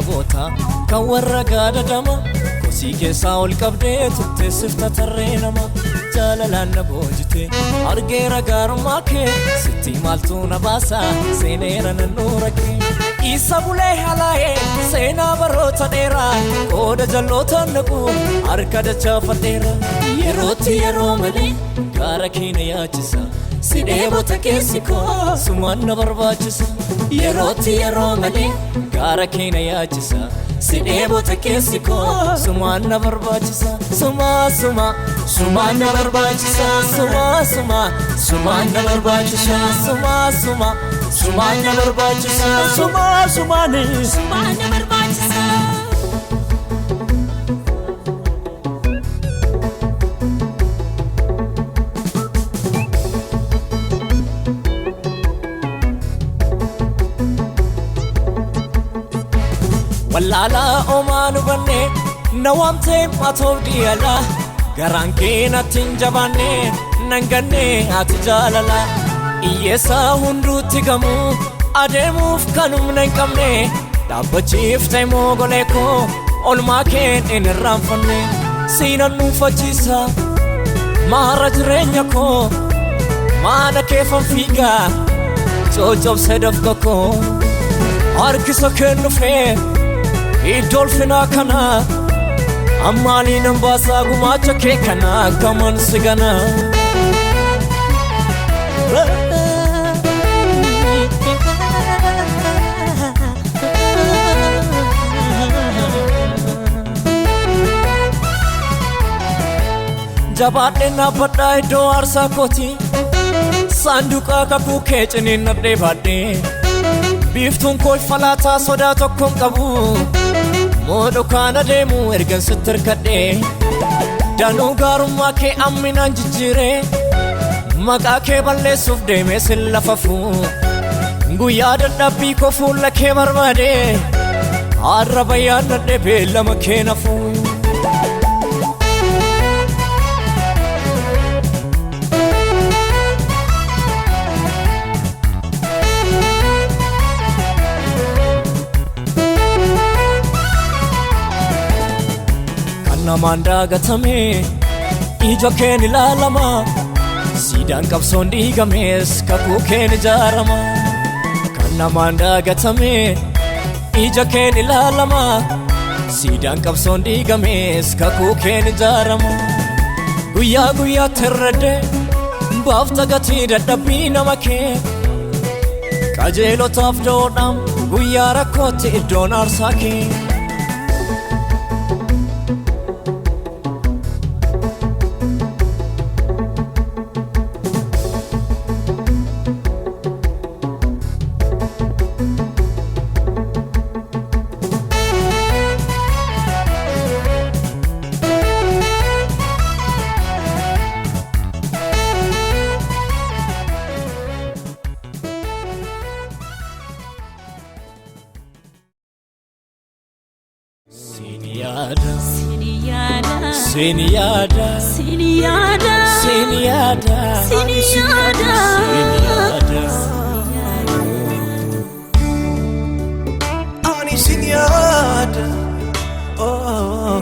boota kan warra gaada dama kosii keessaa ol qabdee tuttee sifta tarree nama jaalalaan na boojite argeera gaarummaa kee sitti maaltu na baasa seeneera nannuura kee isa bulee halaa'ee seenaa baroota dheeraa qooda jalloota naqu harka dachaafadheera yerootti yeroo malee gaara kee na yaachisa sidee boota keessi koo sumaan na barbaachisa yerootti yeroo malee gaara kee na yaachisa sidee boota keessi koo sumaan na barbaachisa sumaan na barbaachisa sumaan na barbaachisa sumaan na barbaachisa sumaan na barbaachisa wallala omanu banne nawamte matov diyala garanke natin jabane nanganne ati jalala iyesa hundu tigamu ademuf kanum nankamne dabachif taimo goleko olma ken en ramfanne sinanu fachisa maharajrenya ko mana kefan figa jojob sedaf ko arkisa ken fe idolfina kana amali nambasa gumacha ke kana kaman sigana jabaadhe na badai do arsa koti sanduqa kaku ke chinin nadde badde biftun koi falata soda tokkon qabu modo kana demu ergan sitter kadde danu garumma ke amminan jijjire maka ke balle suf deme sillafafu guya dadabbi ko fulla ke barbade arrabayan nadde belama ke nafu namanda gatame ijo ken lalama sidan kapson digames kaku ken jarama kan namanda gatame ijo ken lalama sidan kapson digames kaku ken jarama guya guya terrade bafta gati dadabbi namake kajelo tafdodam guya rakote donar sake Siniada Ani siniada Oh